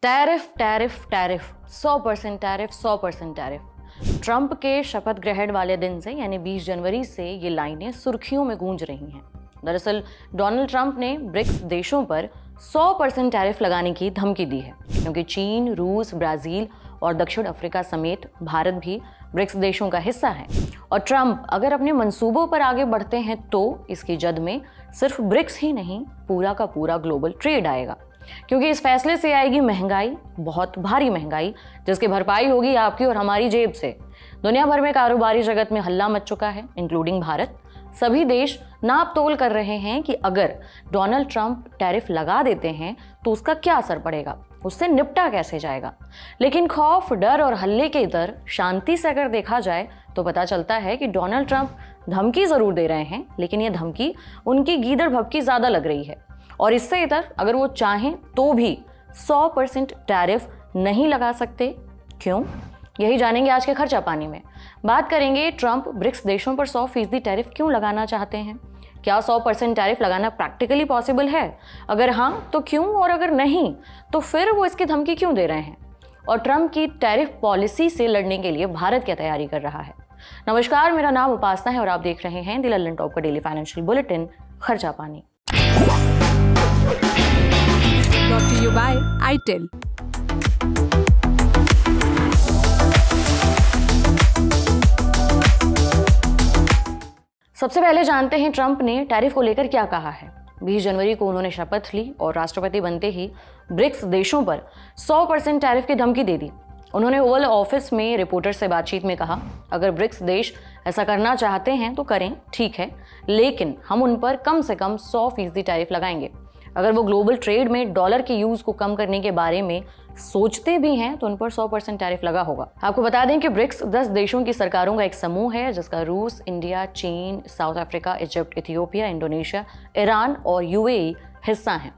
Tariff tariff tariff 100% tariff 100% tariff. Trump के शपथ ग्रहण वाले दिन से यानी 20 जनवरी से ये लाइनें सुर्खियों में गूंज रही हैं। दरअसल डोनाल्ड ट्रंप ने ब्रिक्स देशों पर 100% टैरिफ लगाने की धमकी दी है, क्योंकि चीन, रूस, ब्राजील और दक्षिण अफ्रीका समेत भारत भी ब्रिक्स देशों का हिस्सा है। और ट्रंप अगर अपने मंसूबों पर आगे बढ़ते हैं तो इसकी जद में सिर्फ ब्रिक्स ही नहीं, पूरा का पूरा ग्लोबल ट्रेड आएगा, क्योंकि इस फैसले से आएगी महंगाई, बहुत भारी महंगाई, जिसकी भरपाई होगी आपकी और हमारी जेब से। दुनिया भर में कारोबारी जगत में हल्ला मच चुका है, इंक्लूडिंग भारत। सभी देश नाप तोल कर रहे हैं कि अगर डोनाल्ड ट्रंप टैरिफ लगा देते हैं तो उसका क्या असर पड़ेगा, उससे निपटा कैसे जाएगा। लेकिन खौफ, डर और हल्ले के इधर शांति से अगर देखा जाए तो पता चलता है कि डोनाल्ड ट्रंप धमकी जरूर दे रहे हैं, लेकिन ये धमकी उनकी गीदड़ भभकी ज्यादा लग रही है। और इससे इधर अगर वो चाहें तो भी 100% टैरिफ नहीं लगा सकते। क्यों? यही जानेंगे आज के खर्चा पानी में। बात करेंगे ट्रंप ब्रिक्स देशों पर 100% टैरिफ क्यों लगाना चाहते हैं। क्या 100% टैरिफ लगाना प्रैक्टिकली पॉसिबल है? अगर हाँ तो क्यों, और अगर नहीं तो फिर वो इसकी धमकी क्यों दे रहे हैं? और ट्रंप की टैरिफ पॉलिसी से लड़ने के लिए भारत क्या तैयारी कर रहा है। नमस्कार, मेरा नाम उपासना है और आप देख रहे हैं द लंदन टॉप का डेली फाइनेंशियल बुलेटिन खर्चा पानी। Brought to you by ITIL। सबसे पहले जानते हैं ट्रंप ने टैरिफ को लेकर क्या कहा है। 20 जनवरी को उन्होंने शपथ ली और राष्ट्रपति बनते ही ब्रिक्स देशों पर 100% टैरिफ की धमकी दे दी। उन्होंने ओवल ऑफिस में रिपोर्टर से बातचीत में कहा, अगर ब्रिक्स देश ऐसा करना चाहते हैं तो करें, ठीक है, लेकिन हम उन पर कम से कम 100% टैरिफ लगाएंगे। अगर वो ग्लोबल ट्रेड में डॉलर के यूज को कम करने के बारे में सोचते भी हैं तो उन पर 100% टैरिफ लगा होगा। आपको बता दें कि ब्रिक्स 10 देशों की सरकारों का एक समूह है, जिसका रूस, इंडिया, चीन, south Africa, Egypt, Ethiopia, Indonesia, Iran और यूएई हिस्सा हैं।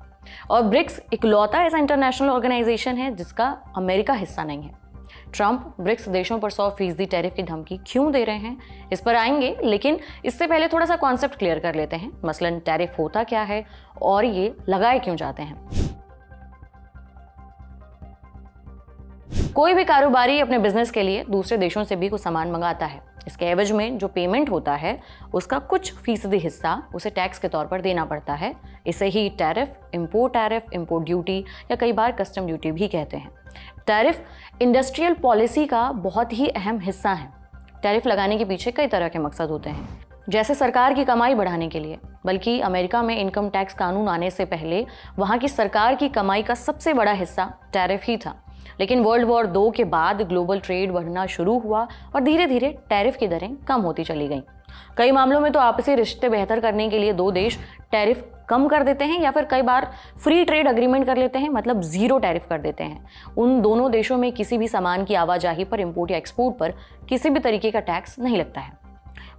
और ब्रिक्स इकलौता ऐसा इंटरनेशनल ऑर्गेनाइजेशन है जिसका अमेरिका हिस्सा नहीं है। ट्रंप ब्रिक्स देशों पर 100% टैरिफ की धमकी क्यों दे रहे हैं, इस पर आएंगे, लेकिन इससे पहले थोड़ा सा कॉन्सेप्ट क्लियर कर लेते हैं। मसलन टैरिफ होता क्या है और ये लगाए क्यों जाते हैं। कोई भी कारोबारी अपने बिजनेस के लिए दूसरे देशों से भी कुछ सामान मंगाता है। इसके एवज में जो पेमेंट होता है उसका कुछ फीसदी हिस्सा उसे टैक्स के तौर पर देना पड़ता है। इसे ही टैरिफ, इंपोर्ट ड्यूटी या कई बार कस्टम ड्यूटी भी कहते हैं। टैरिफ इंडस्ट्रियल पॉलिसी का बहुत ही अहम हिस्सा है। टैरिफ लगाने के पीछे कई तरह के मकसद होते हैं, जैसे सरकार की कमाई बढ़ाने के लिए। बल्कि अमेरिका में इनकम टैक्स कानून आने से पहले वहाँ की सरकार की कमाई का सबसे बड़ा हिस्सा टैरिफ ही था। लेकिन वर्ल्ड वॉर 2 के बाद ग्लोबल ट्रेड बढ़ना शुरू हुआ और धीरे धीरे टैरिफ की दरें कम होती चली गईं। कई मामलों में तो आपसी रिश्ते बेहतर करने के लिए दो देश टैरिफ कम कर देते हैं या फिर कई बार फ्री ट्रेड एग्रीमेंट कर लेते हैं, मतलब जीरो टैरिफ कर देते हैं। उन दोनों देशों में किसी भी सामान की आवाजाही पर, इंपोर्ट या एक्सपोर्ट पर किसी भी तरीके का टैक्स नहीं लगता है।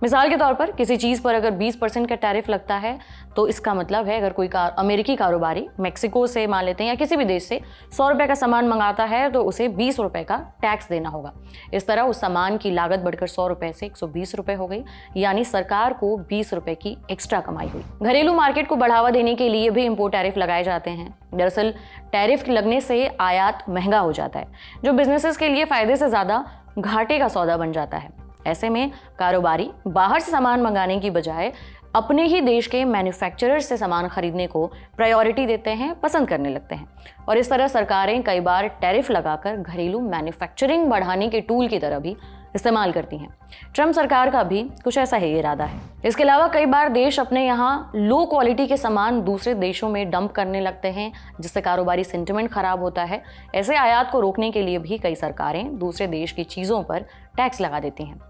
मिसाल के तौर पर किसी चीज़ पर अगर 20% का टैरिफ लगता है तो इसका मतलब है अगर कोई अमेरिकी कारोबारी मेक्सिको से, मान लेते हैं, या किसी भी देश से 100 रुपये का सामान मंगाता है तो उसे 20 रुपये का टैक्स देना होगा। इस तरह उस सामान की लागत बढ़कर 100 रुपये से 120 रुपये हो गई, यानी सरकार को 20 रुपये की एक्स्ट्रा कमाई हुई। घरेलू मार्केट को बढ़ावा देने के लिए भी इंपोर्ट टैरिफ लगाए जाते हैं। दरअसल टैरिफ लगने से आयात महंगा हो जाता है, जो बिजनेसेस के लिए फायदे से ज़्यादा घाटे का सौदा बन जाता है। ऐसे में कारोबारी बाहर से सामान मंगाने की बजाय अपने ही देश के मैन्युफैक्चरर से सामान खरीदने को प्रायोरिटी देते हैं, पसंद करने लगते हैं। और इस तरह सरकारें कई बार टैरिफ लगाकर घरेलू मैन्युफैक्चरिंग बढ़ाने के टूल की तरह भी इस्तेमाल करती हैं। ट्रंप सरकार का भी कुछ ऐसा ही इरादा है। इसके अलावा कई बार देश अपने यहाँ लो क्वालिटी के सामान दूसरे देशों में डंप करने लगते हैं, जिससे कारोबारी सेंटिमेंट खराब होता है। ऐसे आयात को रोकने के लिए भी कई सरकारें दूसरे देश की चीज़ों पर टैक्स लगा देती हैं।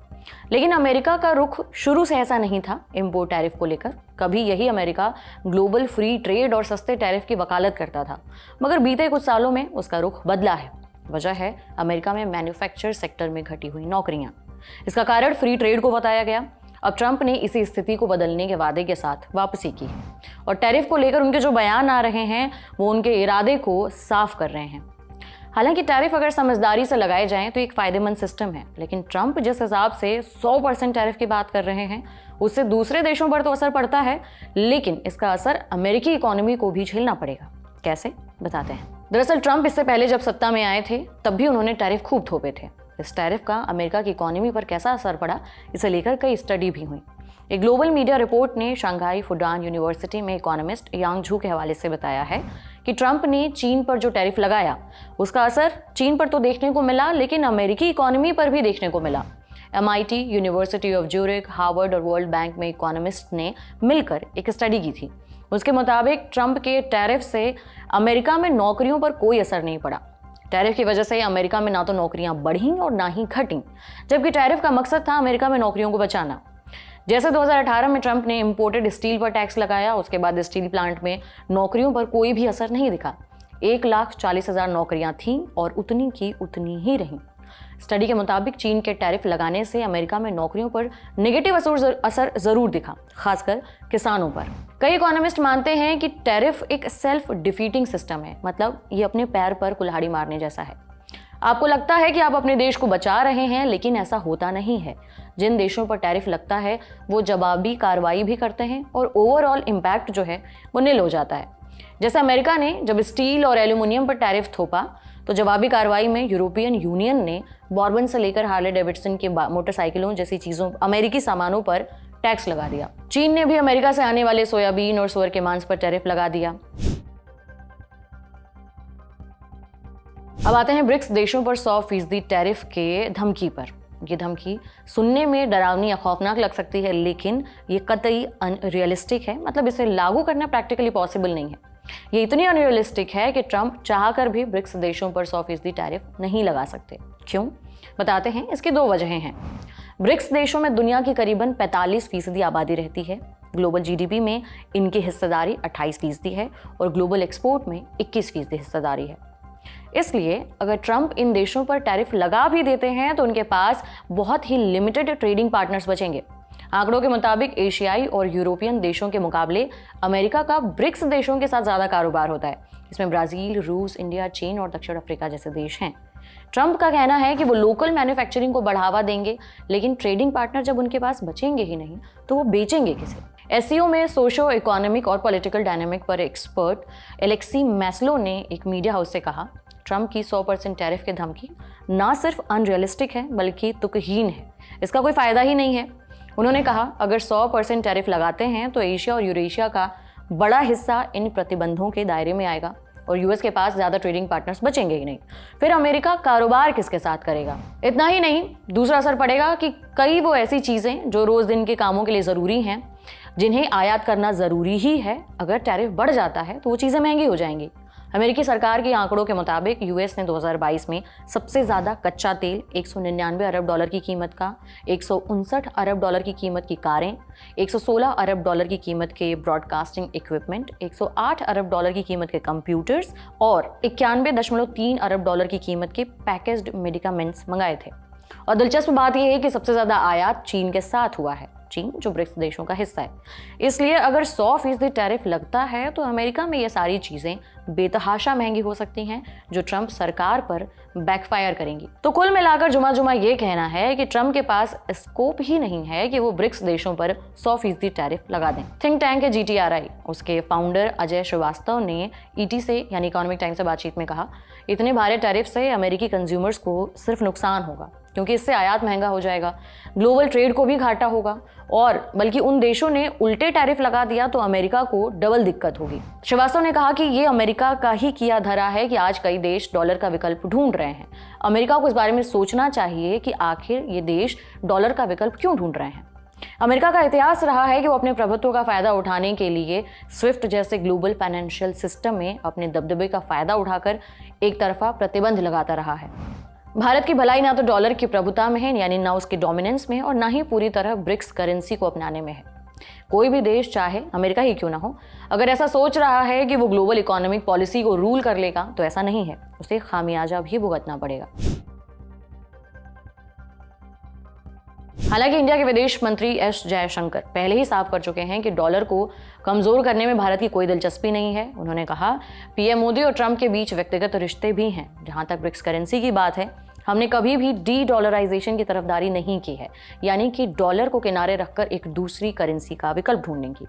लेकिन अमेरिका का रुख शुरू से ऐसा नहीं था इंपोर्ट टैरिफ को लेकर। कभी यही अमेरिका ग्लोबल फ्री ट्रेड और सस्ते टैरिफ की वकालत करता था, मगर बीते कुछ सालों में उसका रुख बदला है। वजह है अमेरिका में मैन्युफैक्चर सेक्टर में घटी हुई नौकरियां। इसका कारण फ्री ट्रेड को बताया गया। अब ट्रंप ने इसी स्थिति को बदलने के वादे के साथ वापसी की है और टैरिफ को लेकर उनके जो बयान आ रहे हैं वो उनके इरादे को साफ कर रहे हैं। हालांकि टैरिफ अगर समझदारी से लगाए जाएं तो एक फायदेमंद सिस्टम है, लेकिन ट्रंप जिस हिसाब से 100% टैरिफ की बात कर रहे हैं उससे दूसरे देशों पर तो असर पड़ता है, लेकिन इसका असर अमेरिकी इकोनॉमी को भी झेलना पड़ेगा। कैसे, बताते हैं। दरअसल ट्रंप इससे पहले जब सत्ता में आए थे तब भी उन्होंने टैरिफ खूब थोपे थे। इस टैरिफ का अमेरिका की इकोनॉमी पर कैसा असर पड़ा, इसे लेकर कई स्टडी भी हुई। एक ग्लोबल मीडिया रिपोर्ट ने शंघाई फुडान यूनिवर्सिटी में इकोनॉमिस्ट यांग झू के हवाले से बताया है कि ट्रंप ने चीन पर जो टैरिफ लगाया उसका असर चीन पर तो देखने को मिला, लेकिन अमेरिकी इकोनॉमी पर भी देखने को मिला। MIT, university of Zurich, Harvard और वर्ल्ड बैंक में इकोनॉमिस्ट ने मिलकर एक स्टडी की थी। उसके मुताबिक ट्रंप के टैरिफ से अमेरिका में नौकरियों पर कोई असर नहीं पड़ा। टैरिफ की वजह से अमेरिका में ना तो नौकरियां बढ़ीं और ना ही घटीं, जबकि टैरिफ का मकसद था अमेरिका में नौकरियों को बचाना। जैसे 2018 में ट्रंप ने इंपोर्टेड स्टील पर टैक्स लगाया, उसके बाद स्टील प्लांट में नौकरियों पर कोई भी असर नहीं दिखा। 1,40,000 नौकरियां थीं और उतनी की उतनी ही रहीं। स्टडी के मुताबिक चीन के टैरिफ लगाने से अमेरिका में नौकरियों पर नेगेटिव असर जरूर दिखा, खासकर किसानों पर। कई इकोनॉमिस्ट मानते हैं कि टैरिफ एक सेल्फ डिफीटिंग सिस्टम है, मतलब ये अपने पैर पर कुल्हाड़ी मारने जैसा है। आपको लगता है कि आप अपने देश को बचा रहे हैं, लेकिन ऐसा होता नहीं है। जिन देशों पर टैरिफ लगता है वो जवाबी कार्रवाई भी करते हैं और ओवरऑल इम्पैक्ट जो है वो निल हो जाता है। जैसे अमेरिका ने जब स्टील और एल्यूमिनियम पर टैरिफ थोपा तो जवाबी कार्रवाई में यूरोपियन यूनियन ने बॉर्बन से लेकर हार्ले डेविडसन के मोटरसाइकिलों जैसी चीज़ों अमेरिकी सामानों पर टैक्स लगा दिया। चीन ने भी अमेरिका से आने वाले सोयाबीन और सुअर के मांस पर टैरिफ लगा दिया। अब आते हैं ब्रिक्स देशों पर 100% टैरिफ के धमकी पर। ये धमकी सुनने में डरावनी या खौफनाक लग सकती है, लेकिन ये कतई अनरियलिस्टिक है। मतलब इसे लागू करना प्रैक्टिकली पॉसिबल नहीं है। ये इतनी अनरियलिस्टिक है कि ट्रंप चाहकर भी ब्रिक्स देशों पर 100% टैरिफ नहीं लगा सकते। क्यों? बताते हैं। इसकी 2 वजहें हैं। ब्रिक्स देशों में दुनिया की करीबन 45% आबादी रहती है। ग्लोबल GDP में इनकी हिस्सेदारी 28% है और ग्लोबल एक्सपोर्ट में 21% हिस्सेदारी है। इसलिए अगर ट्रंप इन देशों पर टैरिफ लगा भी देते हैं तो उनके पास बहुत ही लिमिटेड ट्रेडिंग पार्टनर्स बचेंगे। आंकड़ों के मुताबिक एशियाई और यूरोपियन देशों के मुकाबले अमेरिका का ब्रिक्स देशों के साथ ज़्यादा कारोबार होता है। इसमें ब्राज़ील, रूस, इंडिया, चीन और दक्षिण अफ्रीका जैसे देश हैं। ट्रंप का कहना है कि वो लोकल मैन्युफैक्चरिंग को बढ़ावा देंगे, लेकिन ट्रेडिंग पार्टनर जब उनके पास बचेंगे ही नहीं तो वो बेचेंगे किसे। SCO में सोशो इकोनॉमिक और पॉलिटिकल डायनामिक पर एक्सपर्ट एलेक्सी मैस्लो ने एक मीडिया हाउस से कहा, ट्रंप की 100% टैरिफ की धमकी ना सिर्फ अनरियलिस्टिक है बल्कि तुकहीन है। इसका कोई फ़ायदा ही नहीं है। उन्होंने कहा, अगर 100% टैरिफ लगाते हैं तो एशिया और यूरेशिया का बड़ा हिस्सा इन प्रतिबंधों के दायरे में आएगा और US के पास ज़्यादा ट्रेडिंग पार्टनर्स बचेंगे ही नहीं। फिर अमेरिका कारोबार किसके साथ करेगा? इतना ही नहीं, दूसरा असर पड़ेगा कि कई वो ऐसी चीज़ें जो रोज़ दिन के कामों के लिए ज़रूरी हैं, जिन्हें आयात करना ज़रूरी ही है, अगर टैरिफ बढ़ जाता है तो वो चीज़ें महंगी हो जाएंगी। अमेरिकी सरकार के आंकड़ों के मुताबिक US ने 2022 में सबसे ज़्यादा कच्चा तेल, $199 अरब की कीमत का, $159 अरब की कीमत की कारें, $116 अरब की कीमत के ब्रॉडकास्टिंग इक्विपमेंट, $108 अरब की कीमत के कंप्यूटर्स और 91.3 अरब की कीमत के पैकेज्ड मेडिकामेंट्स मंगाए थे। और दिलचस्प बात यह है कि सबसे ज़्यादा आयात चीन के साथ हुआ है, चीन जो ब्रिक्स देशों का हिस्सा है। इसलिए अगर 100% टैरिफ लगता है तो अमेरिका में ये सारी चीज़ें बेतहाशा महंगी हो सकती हैं, जो ट्रंप सरकार पर बैकफायर करेंगी। तो कुल मिलाकर जुमा ये कहना है कि ट्रंप के पास स्कोप ही नहीं है कि वो ब्रिक्स देशों पर 100% टैरिफ लगा दें। थिंक टैंक है GTRI, उसके फाउंडर अजय श्रीवास्तव ने ET से यानी इकोनॉमिक टाइम्स से बातचीत में कहा, इतने भारी टैरिफ से अमेरिकी कंज्यूमर्स को सिर्फ नुकसान होगा, क्योंकि इससे आयात महंगा हो जाएगा, ग्लोबल ट्रेड को भी घाटा होगा, और बल्कि उन देशों ने उल्टे टैरिफ लगा दिया तो अमेरिका को डबल दिक्कत होगी। श्रीवास्तव ने कहा कि ये अमेरिका का ही किया धरा है कि आज कई देश डॉलर का विकल्प ढूंढ रहे हैं। अमेरिका को इस बारे में सोचना चाहिए कि आखिर ये देश डॉलर का विकल्प क्यों ढूंढ रहे हैं। अमेरिका का इतिहास रहा है कि वो अपने प्रभुत्व का फायदा उठाने के लिए स्विफ्ट जैसे ग्लोबल फाइनेंशियल सिस्टम में अपने दबदबे का फायदा उठाकर एक तरफा प्रतिबंध लगाता रहा है। भारत की भलाई ना तो डॉलर की प्रभुता में है, यानी ना उसकी डोमिनेंस में, और ना ही पूरी तरह ब्रिक्स करेंसी को अपनाने में है। कोई भी देश, चाहे अमेरिका ही क्यों ना हो, अगर ऐसा सोच रहा है कि वो ग्लोबल इकोनॉमिक पॉलिसी को रूल कर लेगा तो ऐसा नहीं है, उसे खामियाजा भी भुगतना पड़ेगा। हालांकि इंडिया के विदेश मंत्री S जयशंकर पहले ही साफ कर चुके हैं कि डॉलर को कमजोर करने में भारत की कोई दिलचस्पी नहीं है। उन्होंने कहा, PM मोदी और ट्रंप के बीच व्यक्तिगत रिश्ते भी हैं। जहां तक ब्रिक्स करेंसी की बात है, हमने कभी भी डी डॉलराइजेशन की तरफदारी नहीं की है, यानी कि डॉलर को किनारे रखकर एक दूसरी करेंसी का विकल्प ढूंढने की।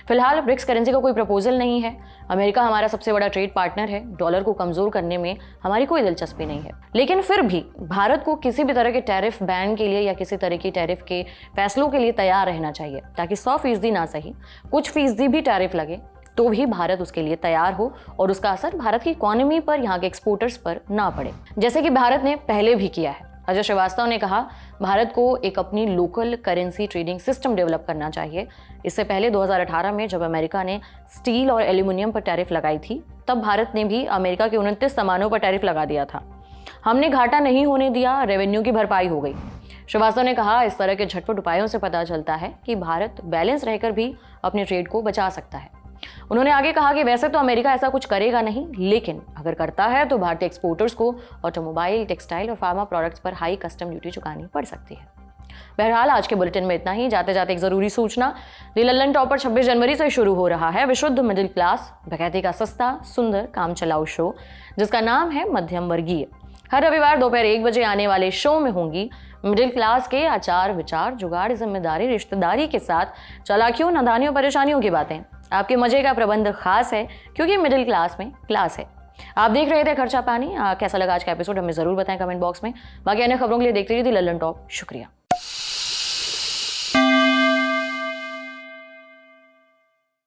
फिलहाल ब्रिक्स करेंसी का कोई प्रपोजल नहीं है। अमेरिका हमारा सबसे बड़ा ट्रेड पार्टनर है, डॉलर को कमजोर करने में हमारी कोई दिलचस्पी नहीं है। लेकिन फिर भी भारत को किसी भी तरह के टैरिफ बैन के लिए या किसी तरह की टैरिफ के फैसलों के लिए तैयार रहना चाहिए, ताकि 100% ना सही कुछ फीसदी भी टैरिफ लगे तो भी भारत उसके लिए तैयार हो और उसका असर भारत की इकोनॉमी पर, यहाँ के एक्सपोर्टर्स पर ना पड़े, जैसे कि भारत ने पहले भी किया है। अजय श्रीवास्तव ने कहा, भारत को एक अपनी local currency trading system develop करना चाहिए। इससे पहले 2018 में जब अमेरिका ने स्टील और एल्यूमिनियम पर टैरिफ लगाई थी, तब भारत ने भी अमेरिका के 29 सामानों पर टैरिफ लगा दिया था। हमने घाटा नहीं होने दिया, रेवेन्यू की भरपाई हो गई। श्रीवास्तव ने कहा, इस तरह के झटपट उपायों से पता चलता है कि भारत बैलेंस रहकर भी अपने ट्रेड को बचा सकता है। उन्होंने आगे कहा कि वैसे तो अमेरिका ऐसा कुछ करेगा नहीं, लेकिन अगर करता है तो भारतीय एक्सपोर्टर्स को ऑटोमोबाइल, टेक्सटाइल और फार्मा प्रोडक्ट्स पर हाई कस्टम ड्यूटी चुकानी पड़ सकती है। बहरहाल आज के बुलेटिन में इतना ही। जाते जाते एक जरूरी सूचना, दी लल्लन टॉपर 26 जनवरी से शुरू हो रहा है विशुद्ध मिडिल क्लास डकैती का सस्ता, सुंदर, काम चलाऊ शो, जिसका नाम है मध्यम वर्गीय। हर रविवार दोपहर 1 बजे आने वाले शो में होंगी मिडिल क्लास के आचार विचार, जुगाड़, जिम्मेदारी, रिश्तेदारी के साथ चालाकियों, नादानियों, परेशानियों की बातें। आपके मजे का प्रबंध खास है, क्योंकि मिडिल क्लास में क्लास है। आप देख रहे थे खर्चा पानी। कैसा लगा आज का एपिसोड हमें जरूर बताएं कमेंट बॉक्स में। बाकी अन्य खबरों के लिए देखते रहिए दी लल्लन टॉप। शुक्रिया।